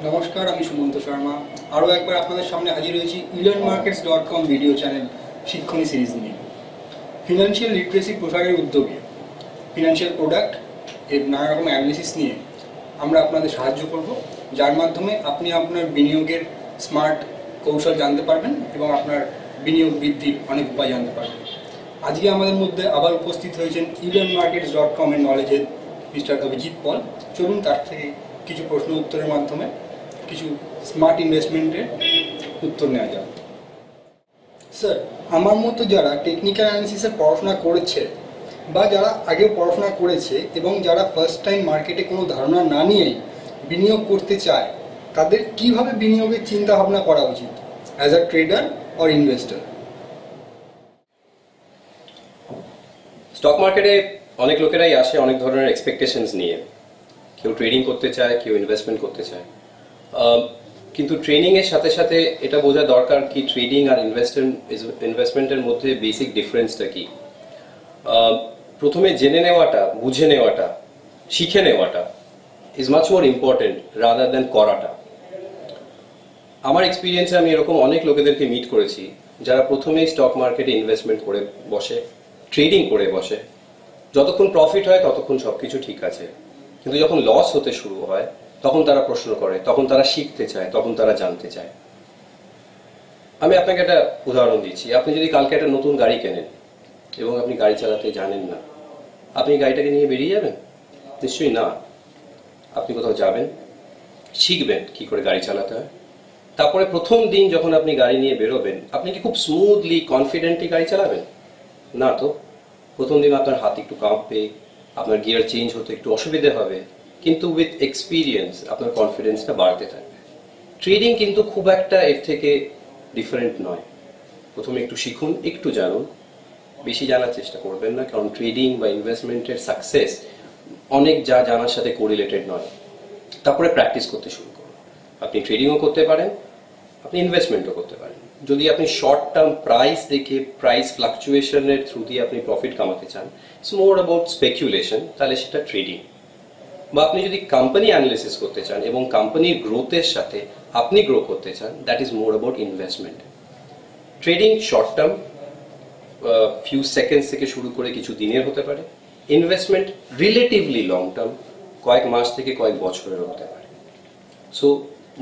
নমস্কার, আমি সুমন্ত শর্মা আরও একবার আপনাদের সামনে হাজির হয়েছি elearnmarkets.com ভিডিও চ্যানেল শিক্ষণী সিরিজ নিয়ে। ফিনান্সিয়াল লিটারেসি প্রসারের উদ্যোগে ফিনান্সিয়াল প্রোডাক্ট এর নানা রকম অ্যানালিসিস নিয়ে আমরা আপনাদের সাহায্য করব, যার মাধ্যমে আপনি আপনার বিনিয়োগের স্মার্ট কৌশল জানতে পারবেন এবং আপনার বিনিয়োগ বৃদ্ধির অনেক উপায় জানতে পারবেন। আজকে আমাদের মধ্যে আবার উপস্থিত হয়েছেন elearnmarkets.com এর নলেজের মিস্টার অভিজিৎ পল। চলুন তার থেকে কিছু প্রশ্ন উত্তরের মাধ্যমে কিছু স্মার্ট ইনভেস্টমেন্টের উত্তর নেওয়া যাক। স্যার, আমার মতো যারা টেকনিক্যাল অ্যানালিসিসের পড়াশোনা করেছে বা যারা আগেও পড়াশোনা করেছে এবং যারা ফার্স্ট টাইম মার্কেটে কোনো ধারণা না নিয়েই বিনিয়োগ করতে চায়, তাদের কিভাবে বিনিয়োগের চিন্তা ভাবনা করা উচিত as a trader or investor? Stock মার্কেটে অনেক লোকেরাই আসে অনেক ধরনের এক্সপেকটেশনস নিয়ে। কেউ ট্রেডিং করতে চায়, কেউ ইনভেস্টমেন্ট করতে চায়, কিন্তু ট্রেনিংয়ের সাথে সাথে এটা বোঝা দরকার কি ট্রেডিং আর ইনভেস্টমেন্টের মধ্যে বেসিক ডিফারেন্সটা কি। প্রথমে জেনে নেওয়াটা, বুঝে নেওয়াটা, শিখে নেওয়াটা is much more important rather than করাটা। আমার এক্সপিরিয়েন্সে আমি এরকম অনেক লোকেদেরকে মিট করেছি যারা প্রথমেই স্টক মার্কেটে ইনভেস্টমেন্ট করে বসে, ট্রেডিং করে বসে। যতক্ষণ প্রফিট হয় ততক্ষণ সবকিছু ঠিক আছে, কিন্তু যখন লস হতে শুরু হয় তখন তারা প্রশ্ন করে, তখন তারা শিখতে চায়, তখন তারা জানতে চায়। আমি আপনাকে একটা উদাহরণ দিচ্ছি। আপনি যদি কালকে একটা নতুন গাড়ি কেনেন এবং আপনি গাড়ি চালাতে জানেন না, আপনি গাড়িটাকে নিয়ে বেরিয়ে যাবেন? নিশ্চয়ই না। আপনি কোথাও যাবেন, শিখবেন কি করে গাড়ি চালাতে হয়। তারপরে প্রথম দিন যখন আপনি গাড়ি নিয়ে বেরোবেন, আপনি কি খুব স্মুথলি কনফিডেন্টলি গাড়ি চালাবেন? না তো। প্রথম দিন আপনার হাত একটু কাঁপবে, আপনার গিয়ার চেঞ্জ হতে একটু অসুবিধা হবে, কিন্তু উইথ এক্সপিরিয়েন্স আপনার কনফিডেন্সটা বাড়তে থাকবে। ট্রেডিং কিন্তু খুব একটা এর থেকে ডিফারেন্ট নয়। প্রথমে একটু শিখুন, একটু জানুন, বেশি জানার চেষ্টা করবেন না, কারণ ট্রেডিং বা ইনভেস্টমেন্টের সাকসেস অনেক যা জানার সাথে কোরিলেটেড নয়। তারপরে প্র্যাকটিস করতে শুরু করুন। আপনি ট্রেডিংও করতে পারেন, আপনি ইনভেস্টমেন্টও করতে পারেন। যদি আপনি শর্ট টার্ম প্রাইস দেখে, প্রাইস ফ্লাকচুয়েশনের থ্রু দিয়ে আপনি প্রফিট কামাতে চান, ইটস মোর অ্যাবাউট স্পেকুলেশন, তাহলে সেটা ট্রেডিং। বা আপনি যদি কোম্পানি অ্যানালিসিস করতে চান এবং কোম্পানির গ্রোথের সাথে আপনি গ্রো করতে চান, that is more about investment. Trading short term, few seconds থেকে শুরু করে কিছু দিনের হতে পারে। ইনভেস্টমেন্ট রিলেটিভলি লং টার্ম, কয়েক মাস থেকে কয়েক বছরের হতে পারে। So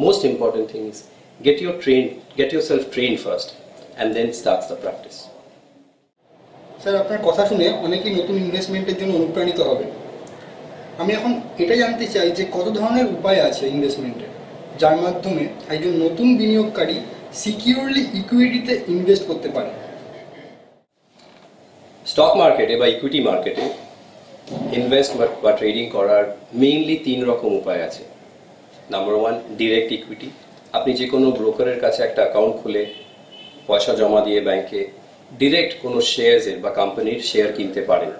most important thing is get yourself trained first and then starts the practice. Sir, আপনার কথা শুনে অনেকেই নতুন ইনভেস্টমেন্টের জন্য অনুপ্রাণিত হবে। আমি এখন এটা জানতে চাই যে কত ধরনের উপায় আছে ইনভেস্টমেন্টের, যার মাধ্যমে একজন নতুন বিনিয়োগকারী সিকিউরলি ইকুইটিতে ইনভেস্ট করতে পারে। স্টক মার্কেটে বা ইকুইটি মার্কেটে ইনভেস্ট বা ট্রেডিং করার মেইনলি 3 রকম উপায় আছে। Number 1, direct equity. আপনি যে কোনো ব্রোকারের কাছে একটা অ্যাকাউন্ট খুলে পয়সা জমা দিয়ে ব্যাংকে ডিরেক্ট কোনো শেয়ারসের বা কোম্পানির শেয়ার কিনতে পারেন।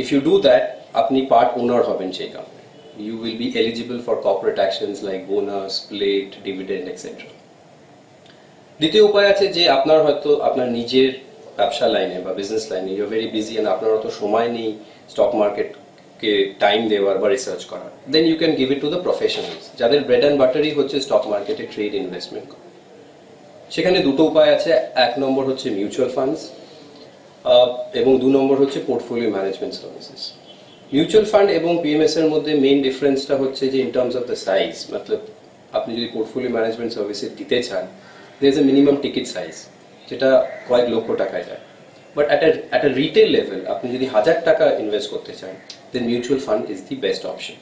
ইফ ইউ ডু দ্যাট, আপনি পার্ট ওনার হবেন সেই company. You will be eligible for corporate actions like bonus, split, dividend etcetera. দ্বিতীয় উপায় আছে যে আপনার হয়তো আপনার নিজের ব্যবসা লাইনে বা বিজনেস লাইনে you are very busy and আপনার অত সময় নেই স্টক মার্কেটকে টাইম দেওয়ার বা রিসার্চ করার। Then you can give it to the professionals, যাদের ব্রেড অ্যান্ড বাটারই হচ্ছে স্টক মার্কেটে ট্রেড ইনভেস্টমেন্ট। সেখানে 2টো উপায় আছে। 1 নম্বর হচ্ছে মিউচুয়াল ফান্ডস এবং 2 নম্বর হচ্ছে portfolio management services. Mutual fund এবং পিএমএস এর মধ্যে মেইন ডিফারেন্সটা হচ্ছে যে in terms of the size, মতলব আপনি যদি পোর্টফোলিও ম্যানেজমেন্ট সার্ভিসে দিতে চান, there is a minimum ticket size যেটা কয়েক লক্ষ টাকায় যায়। But at a retail level আপনি যদি 1000 টাকা ইনভেস্ট করতে চান, then mutual fund is the best option.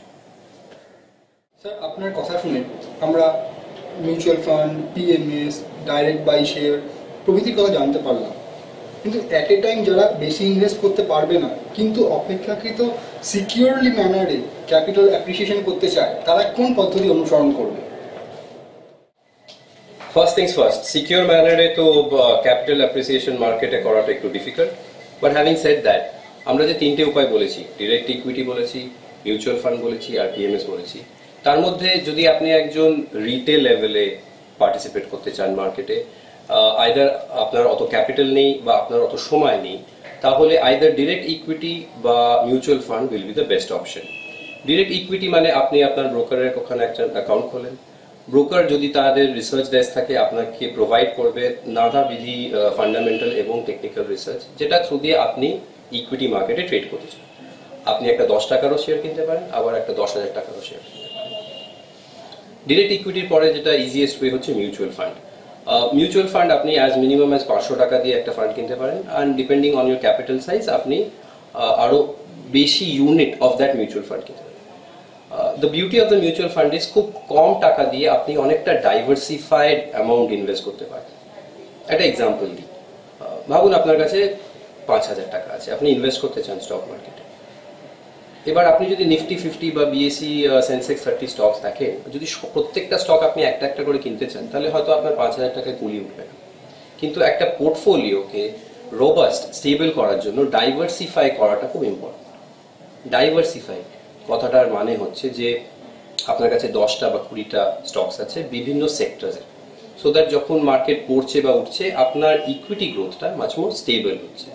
Sir, আপনার কথা শুনে আমরা mutual fund, PMS, direct buy share প্রভৃতির কথা জানতে পারলাম, কিন্তু অ্যাট এ টাইম যারা বেশি ইনভেস্ট করতে পারবে না কিন্তু অপেক্ষাকৃত সিকিউরলি ম্যানারে ক্যাপিটাল অ্যাপ্রিসিয়েশন করতে চায়, তারা কোন পদ্ধতি অনুসরণ করবে? ফার্স্ট থিংস ফার্স্ট, সিকিউর ম্যানারে তো ক্যাপিটাল অ্যাপ্রিসিয়েশন মার্কেটে করাটা একটু difficult. But having said that, আমরা যে 3টে উপায় বলেছি, ডিরেক্ট ইকুইটি বলেছি, মিউচুয়াল ফান্ড বলেছি আর পিএমএস বলেছি, তার মধ্যে যদি আপনি একজন রিটেল লেভেলে পার্টিসিপেট করতে চান মার্কেটে, আইদার আপনার অত ক্যাপিটাল নেই বা আপনার অত সময় নেই, তাহলে আইদার ডিরেক্ট ইকুইটি বা mutual fund will be the best option. Direct equity মানে আপনি আপনার ব্রোকারের ওখানে একটা অ্যাকাউন্ট খোলেন, ব্রোকার যদি তাদের রিসার্চ ডেস্ক থাকে আপনাকে প্রোভাইড করবে নানাবিধি ফান্ডামেন্টাল এবং টেকনিক্যাল রিসার্চ, যেটা থ্রু দিয়ে আপনি ইকুইটি মার্কেটে ট্রেড করতে চান। আপনি একটা 10 টাকারও শেয়ার কিনতে পারেন, আবার একটা 10,000 টাকারও শেয়ার কিনতে পারেন। ডিরেক্ট ইকুইটির পরে যেটা ইজিয়েস্ট ওয়ে হচ্ছে মিউচুয়াল ফান্ড। মিউচুয়াল ফান্ড আপনি অ্যাজ মিনিমাম 500 টাকা দিয়ে একটা ফান্ড কিনতে পারেন, and depending on your capital size আপনি আরো বেশি unit of that mutual fund কিনতে পারেন। The beauty of the mutual fund is খুব কম টাকা দিয়ে আপনি অনেকটা ডাইভার্সিফাইড অ্যামাউন্ট ইনভেস্ট করতে পারেন। একটা এক্সাম্পল দিই, ভাবুন আপনার কাছে 5,000 টাকা আছে, আপনি ইনভেস্ট করতে চান স্টক মার্কেটে। এবার আপনি যদি নিফটি 50 বা বিএসসি সেন্সেক্স 30 স্টকস দেখেন, যদি প্রত্যেকটা স্টক আপনি একটা একটা করে কিনতে চান তাহলে হয়তো আপনার 5,000 টাকায় কুলি উঠবে না। কিন্তু একটা পোর্টফোলিওকে রোবাস্ট স্টেবল করার জন্য ডাইভার্সিফাই করাটা খুব ইম্পর্টেন্ট। ডাইভার্সিফাই কথাটার মানে হচ্ছে যে আপনার কাছে 10টা বা 20টা স্টকস আছে বিভিন্ন সেক্টরে, সো দ্যাট যখন মার্কেট পড়ছে বা উঠছে আপনার ইকুইটি গ্রোথটা মাচ মোর স্টেবল হচ্ছে।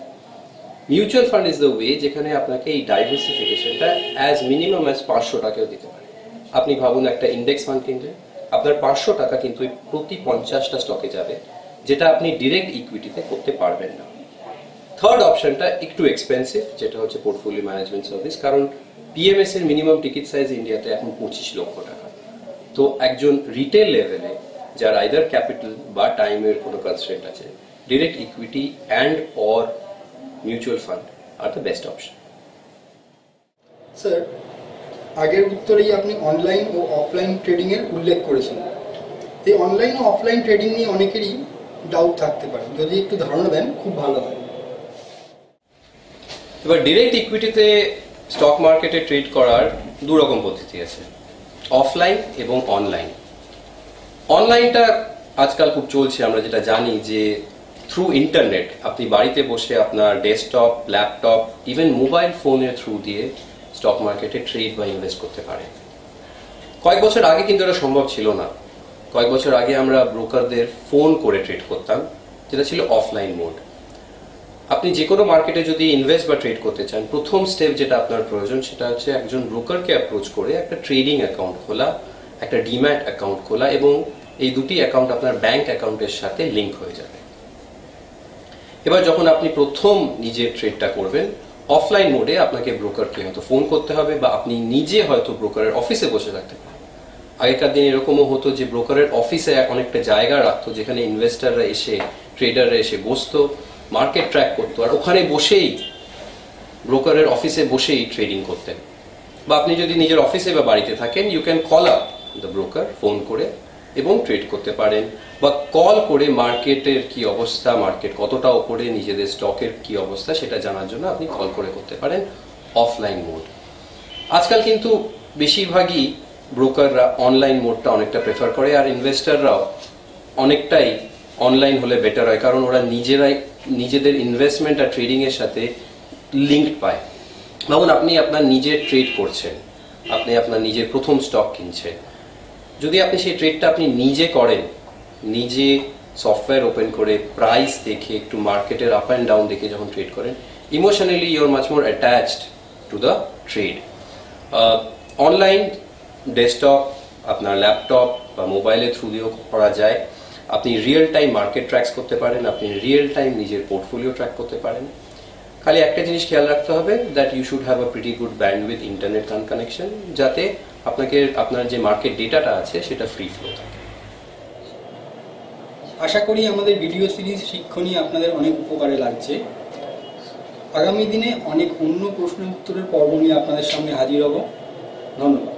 Mutual fund is the way যেখানে আপনাকে এই ডাইভার্সিফিকেশনটা অ্যাজ মিনিমাম 500 টাকাও দিতে পারে। আপনি ভাবুন একটা ইন্ডেক্স ফান্ড কিনলে আপনার 500 টাকা কিন্তু প্রতি 50টা স্টকে যাবে, যেটা আপনি ডিরেক্ট ইকুইটিতে করতে পারবেন না। থার্ড অপশনটা একটু এক্সপেন্সিভ, যেটা হচ্ছে পোর্টফোলিও ম্যানেজমেন্ট সার্ভিস, কারণ পিএমএস এর মিনিমাম টিকিট সাইজ ইন্ডিয়াতে এখন 25 লক্ষ টাকা। তো একজন রিটেল লেভেলে যার আইদার ক্যাপিটাল বা টাইমের কোনো কনস্ট্রেন্ট আছে, direct equity and or mutual fund are the best option. Sir, আগের উত্তরেই আপনি অনলাইন ও অফলাইন ট্রেডিং এর উল্লেখ করেছেন। এই অনলাইন ও অফলাইন ট্রেডিং নিয়ে অনেকেরই ডাউট থাকতে পারে, যদি একটু ধারণা দেন খুব ভালো হয়। এবার ডিরেক্ট ইকুইটিতে স্টক মার্কেটে ট্রেড করার দু রকম পদ্ধতি আছে, অফলাইন এবং অনলাইন। অনলাইনটা আজকাল খুব চলছে, আমরা যেটা জানি যে থ্রু ইন্টারনেট আপনি বাড়িতে বসে আপনার ডেস্কটপ, ল্যাপটপ, ইভেন মোবাইল ফোনের থ্রু দিয়ে স্টক মার্কেটে ট্রেড বা ইনভেস্ট করতে পারেন। কয়েক বছর আগে কিন্তু এটা সম্ভব ছিল না। কয়েক বছর আগে আমরা ব্রোকারদের ফোন করে ট্রেড করতাম, যেটা ছিল অফলাইন মোড। আপনি যে কোনো মার্কেটে যদি ইনভেস্ট বা ট্রেড করতে চান, প্রথম স্টেপ যেটা আপনার প্রয়োজন সেটা হচ্ছে একজন ব্রোকারকে অ্যাপ্রোচ করে একটা ট্রেডিং অ্যাকাউন্ট খোলা, একটা ডিম্যাট অ্যাকাউন্ট খোলা, এবং এই দুটি অ্যাকাউন্ট আপনার ব্যাংক অ্যাকাউন্টের সাথে লিঙ্ক হয়ে যাবে। এবার যখন আপনি প্রথম নিজের ট্রেডটা করবেন, অফলাইন মোডে আপনাকে ব্রোকারকে হয়তো ফোন করতে হবে বা আপনি নিজে হয়তো ব্রোকারের অফিসে বসে থাকতে পারেন। আগেকার দিনে এরকমও হতো যে ব্রোকারের অফিসে অনেকটা জায়গা রাখতো যেখানে ইনভেস্টাররা এসে, ট্রেডাররা এসে বসতো, মার্কেট ট্র্যাক করতো, আর ওখানে বসেই ব্রোকারের অফিসে বসেই ট্রেডিং করতেন। বা আপনি যদি নিজের অফিসে বা বাড়িতে থাকেন, you can call up the broker phone করে এবং ট্রেড করতে পারেন, বা কল করে মার্কেটের কি অবস্থা, মার্কেট কতটা ওপরে, নিজেদের স্টকের কি অবস্থা সেটা জানার জন্য আপনি কল করে করতে পারেন অফলাইন মোড। আজকাল কিন্তু বেশিরভাগই ব্রোকাররা অনলাইন মোডটা অনেকটা প্রেফার করে, আর ইনভেস্টাররাও অনেকটাই অনলাইন হলে বেটার হয়, কারণ ওরা নিজেরাই নিজেদের ইনভেস্টমেন্ট আর ট্রেডিং এর সাথে লিঙ্কড পায়। ভাবুন আপনি আপনার নিজের ট্রেড করছেন, আপনি আপনার নিজের প্রথম স্টক কিনছেন, যদি আপনি সেই ট্রেডটা আপনি নিজে করেন, নিজে সফটওয়্যার ওপেন করে প্রাইস দেখে একটু মার্কেটের আপ অ্যান্ড ডাউন দেখে যখন ট্রেড করেন, emotionally you are much more attached to the trade. Online desktop, আপনার ল্যাপটপ বা মোবাইলের থ্রু দিয়েও করা যায়। আপনি রিয়েল টাইম মার্কেট ট্র্যাকস করতে পারেন, আপনি রিয়েল টাইম নিজের পোর্টফোলিও ট্র্যাক করতে পারেন। খালি একটা জিনিস খেয়াল রাখতে হবে, that you should have a pretty good bandwidth internet connection, যাতে আপনাকে আপনার যে মার্কেট ডেটাটা আছে সেটা ফ্রি ফ্লো থাকে। আশা করি আমাদের ভিডিও সিরিজ শিক্ষণী আপনাদের অনেক উপকারে লাগছে। আগামী দিনে অনেক অন্য প্রশ্ন উত্তরের পর্ব নিয়ে আপনাদের সামনে হাজির হব। ধন্যবাদ।